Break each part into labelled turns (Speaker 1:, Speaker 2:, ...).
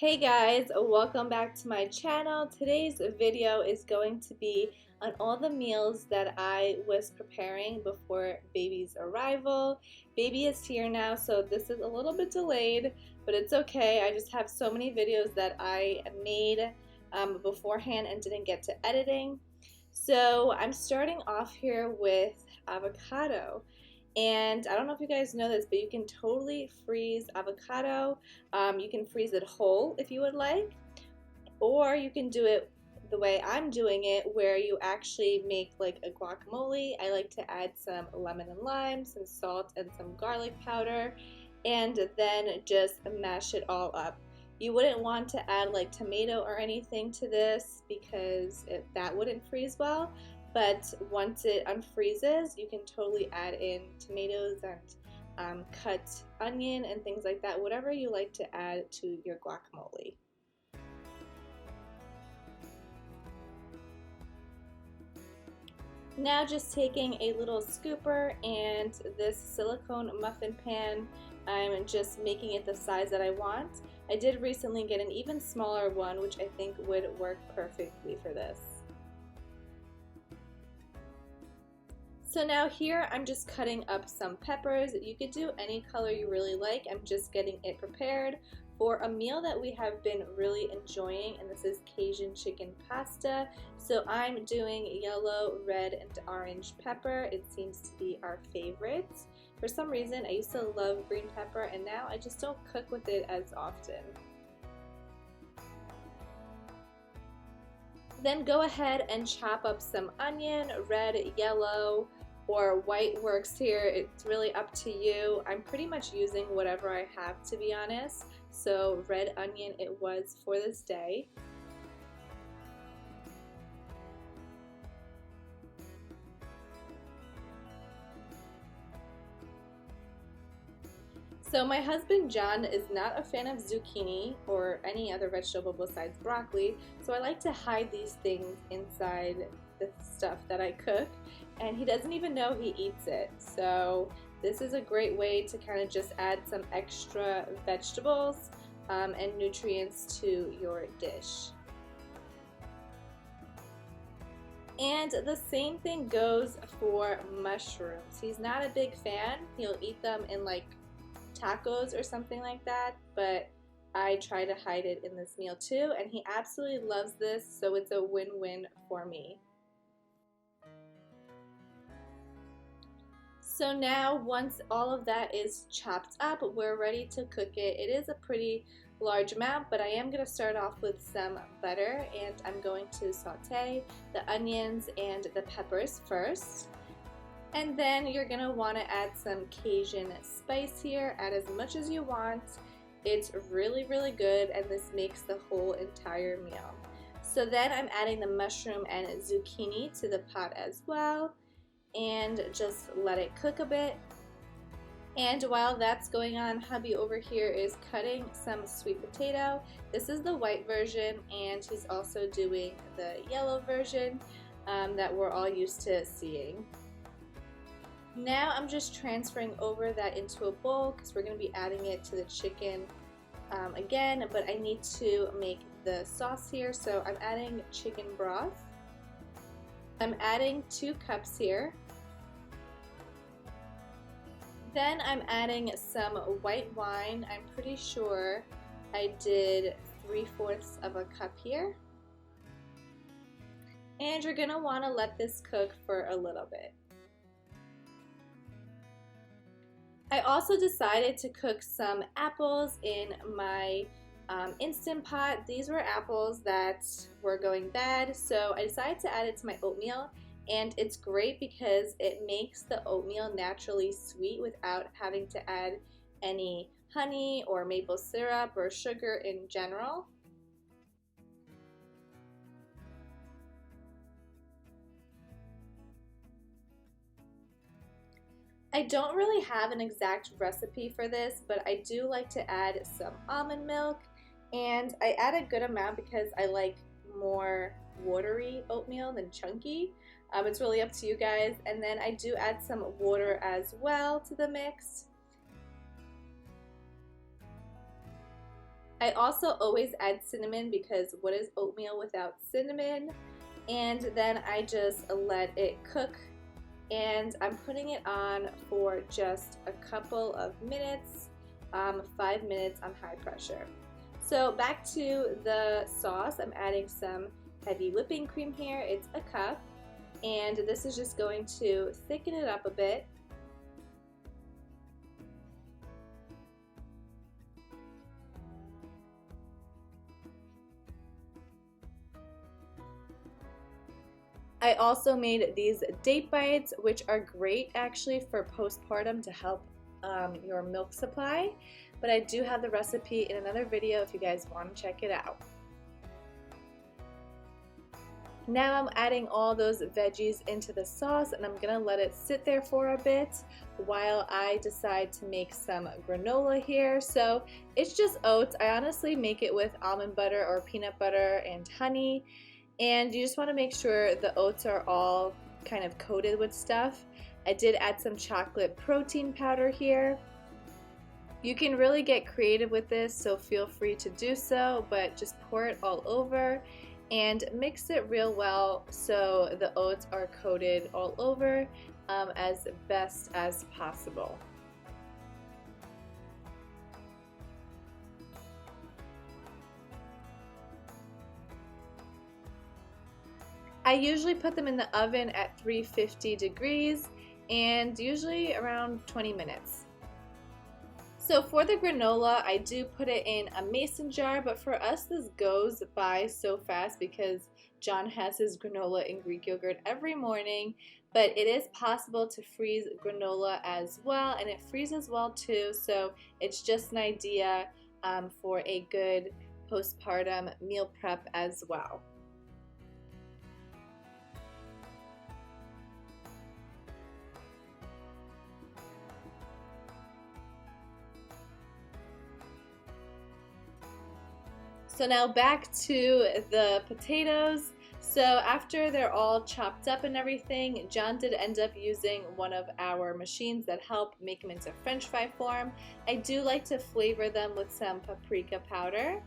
Speaker 1: Hey guys, welcome back to my channel. Today's video is going to be on all the meals that I was preparing before baby's arrival. Baby is here now, so this is a little bit delayed, but it's okay. I just have so many videos that I made beforehand and didn't get to editing. So I'm starting off here with avocado. And I don't know if you guys know this, but you can totally freeze avocado. You can freeze it whole if you would like, or you can do it the way I'm doing it, where you actually make like a guacamole. I like to add some lemon and lime, some salt, and some garlic powder, and then just mash it all up. You wouldn't want to add like tomato or anything to this because that wouldn't freeze well. But once it unfreezes, you can totally add in tomatoes and cut onion and things like that, whatever you like to add to your guacamole. Now just taking a little scooper and this silicone muffin pan, I'm just making it the size that I want. I did recently get an even smaller one, which I think would work perfectly for this. So now here I'm just cutting up some peppers. You could do any color you really like. I'm just getting it prepared for a meal that we have been really enjoying, and this is Cajun chicken pasta. So I'm doing yellow, red, and orange pepper. It seems to be our favorite. For some reason, I used to love green pepper, and now I just don't cook with it as often. Then go ahead and chop up some onion, red, yellow, or white works here. It's really up to you. I'm pretty much using whatever I have, to be honest. So red onion it was for this day. So my husband John is not a fan of zucchini or any other vegetable besides broccoli, so I like to hide these things inside the stuff that I cook, and he doesn't even know he eats it. So this is a great way to kind of just add some extra vegetables and nutrients to your dish. And the same thing goes for mushrooms. He's not a big fan. He'll eat them in like tacos or something like that, but I try to hide it in this meal too, and he absolutely loves this, so it's a win-win for me. So now once all of that is chopped up, we're ready to cook it. It is a pretty large amount, but I am going to start off with some butter, and I'm going to saute the onions and the peppers first. And then you're going to want to add some Cajun spice here. Add as much as you want. It's really, really good, and this makes the whole entire meal. So then I'm adding the mushroom and zucchini to the pot as well, and just let it cook a bit. And while that's going on, hubby over here is cutting some sweet potato. This is the white version, and he's also doing the yellow version that we're all used to seeing. Now I'm just transferring over that into a bowl because we're going to be adding it to the chicken again, but I need to make the sauce here, so I'm adding chicken broth. I'm adding 2 cups here. Then I'm adding some white wine. I'm pretty sure I did 3/4 of a cup here. And you're going to want to let this cook for a little bit. I also decided to cook some apples in my Instant Pot. These were apples that were going bad, so I decided to add it to my oatmeal, and it's great because it makes the oatmeal naturally sweet without having to add any honey or maple syrup or sugar in general. I don't really have an exact recipe for this, but I do like to add some almond milk, and I add a good amount because I like more watery oatmeal than chunky. It's really up to you guys. And then I do add some water as well to the mix. I also always add cinnamon because what is oatmeal without cinnamon? And then I just let it cook, and I'm putting it on for just a couple of minutes, 5 minutes on high pressure. So back to the sauce, I'm adding some heavy whipping cream here. It's a cup, and this is just going to thicken it up a bit. I also made these date bites, which are great actually for postpartum to help your milk supply, but I do have the recipe in another video if you guys want to check it out. Now I'm adding all those veggies into the sauce, and I'm gonna let it sit there for a bit while I decide to make some granola here. So it's just oats. I honestly make it with almond butter or peanut butter and honey. And you just want to make sure the oats are all kind of coated with stuff. I did add some chocolate protein powder here. You can really get creative with this, so feel free to do so, but just pour it all over and mix it real well so the oats are coated all over as best as possible. I usually put them in the oven at 350 degrees and usually around 20 minutes. So for the granola, I do put it in a mason jar, but for us this goes by so fast because John has his granola and Greek yogurt every morning, but it is possible to freeze granola as well, and it freezes well too, so it's just an idea for a good postpartum meal prep as well. So now back to the potatoes. So after they're all chopped up and everything, John did end up using one of our machines that help make them into French fry form. I do like to flavor them with some paprika powder.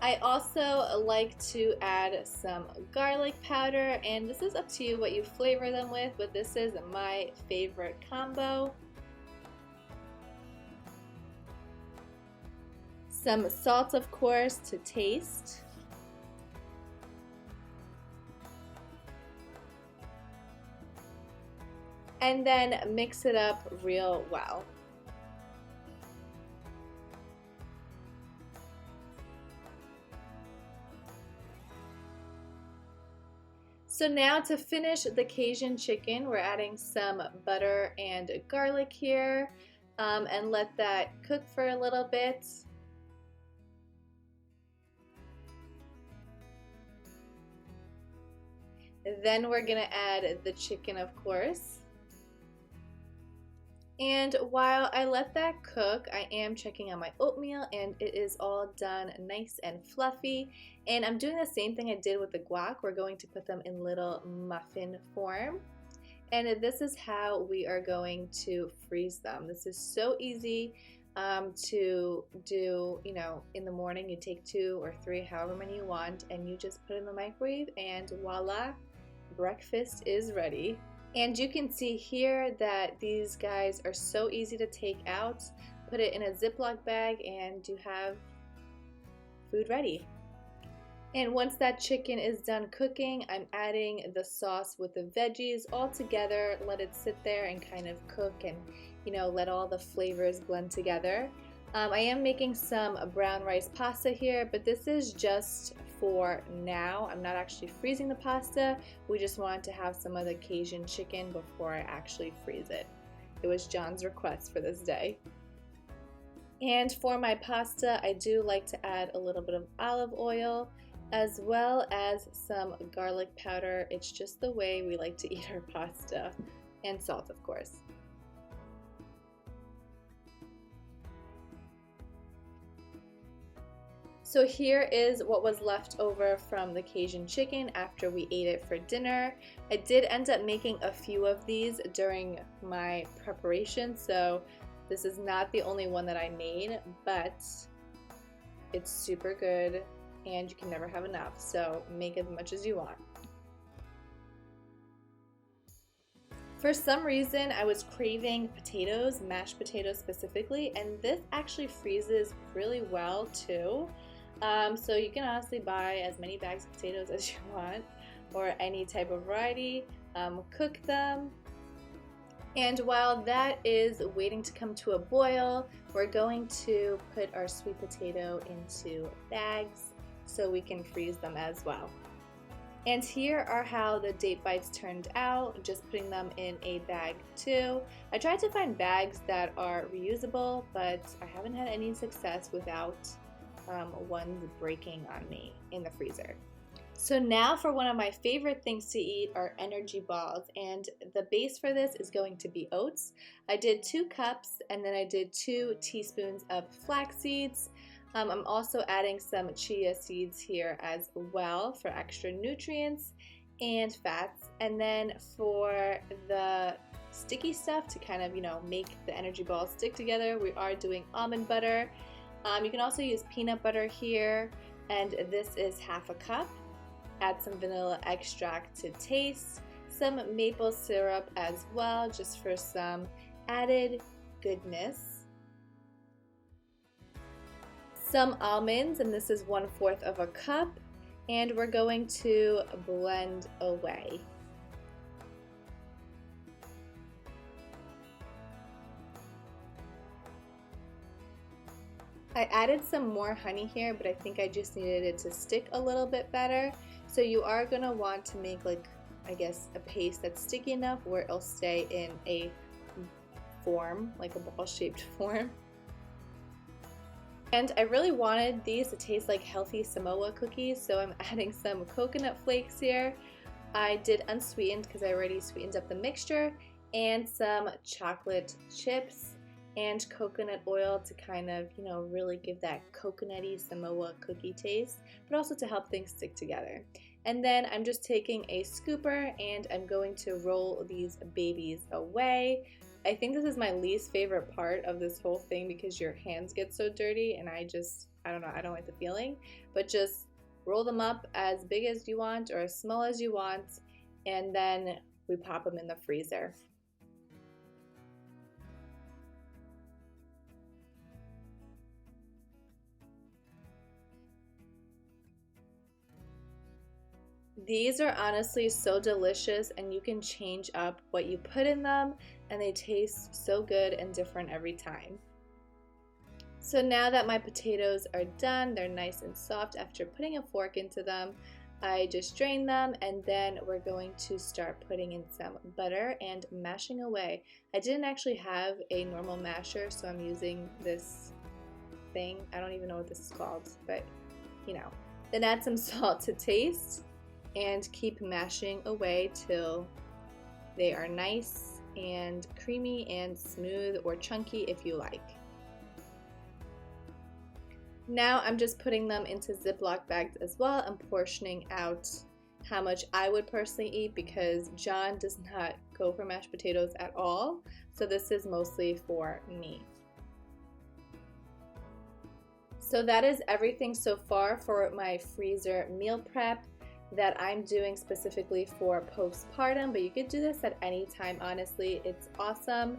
Speaker 1: I also like to add some garlic powder, and this is up to you what you flavor them with, but this is my favorite combo. Some salt, of course, to taste. And then mix it up real well. So now to finish the Cajun chicken, we're adding some butter and garlic here, and let that cook for a little bit. Then we're gonna add the chicken, of course. And while I let that cook, I am checking on my oatmeal, and it is all done nice and fluffy. And I'm doing the same thing I did with the guac. We're going to put them in little muffin form. And this is how we are going to freeze them. This is so easy to do, you know, in the morning. You take 2 or 3, however many you want, and you just put it in the microwave, and voila, breakfast is ready. And you can see here that these guys are so easy to take out. Put it in a Ziploc bag and you have food ready. And once that chicken is done cooking, I'm adding the sauce with the veggies all together. Let it sit there and kind of cook and, you know, let all the flavors blend together. I am making some brown rice pasta here, but this is just for now. I'm not actually freezing the pasta. We just wanted to have some of the Cajun chicken before I actually freeze it. It was John's request for this day. And for my pasta, I do like to add a little bit of olive oil as well as some garlic powder. It's just the way we like to eat our pasta, and salt, of course. So here is what was left over from the Cajun chicken after we ate it for dinner. I did end up making a few of these during my preparation, so this is not the only one that I made, but It's super good and you can never have enough, so make as much as you want. For some reason, I was craving potatoes, mashed potatoes specifically, and this actually freezes really well too. So you can honestly buy as many bags of potatoes as you want, or any type of variety, cook them. And while that is waiting to come to a boil, we're going to put our sweet potato into bags so we can freeze them as well. And here are how the date bites turned out, just putting them in a bag too. I tried to find bags that are reusable, but I haven't had any success without ones breaking on me in the freezer. So now for one of my favorite things to eat are energy balls, and the base for this is going to be oats. I did 2 cups and then I did 2 teaspoons of flax seeds. I'm also adding some chia seeds here as well for extra nutrients and fats. And then for the sticky stuff to kind of, make the energy balls stick together, we are doing almond butter. You can also use peanut butter here, and this is half a cup. Add some vanilla extract to taste, some maple syrup as well, just for some added goodness. Some almonds, and this is 1/4 of a cup, and we're going to blend away. I added some more honey here, but I think I just needed it to stick a little bit better. So you are going to want to make a paste that's sticky enough where it'll stay in a form, like a ball-shaped form. And I really wanted these to taste like healthy Samoa cookies, so I'm adding some coconut flakes here. I did unsweetened because I already sweetened up the mixture, and some chocolate chips and coconut oil to kind of, really give that coconutty Samoa cookie taste, but also to help things stick together. And then I'm just taking a scooper and I'm going to roll these babies away. I think this is my least favorite part of this whole thing because your hands get so dirty, and I don't know, I don't like the feeling. But just roll them up as big as you want or as small as you want, and then we pop them in the freezer. These are honestly so delicious, and you can change up what you put in them, and they taste so good and different every time. So now that my potatoes are done, they're nice and soft after putting a fork into them, I just drain them, and then we're going to start putting in some butter and mashing away. I didn't actually have a normal masher, so I'm using this thing. I don't even know what this is called, but Then add some salt to taste and keep mashing away till they are nice and creamy and smooth, or chunky if you like. Now I'm just putting them into Ziploc bags as well and portioning out how much I would personally eat, because John does not go for mashed potatoes at all, so this is mostly for me. So that is everything so far for my freezer meal prep that I'm doing specifically for postpartum, but you could do this at any time. Honestly, it's awesome,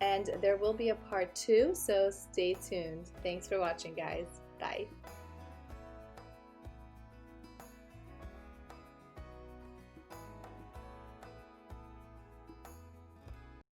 Speaker 1: and there will be a part 2, so stay tuned. Thanks for watching, guys. Bye.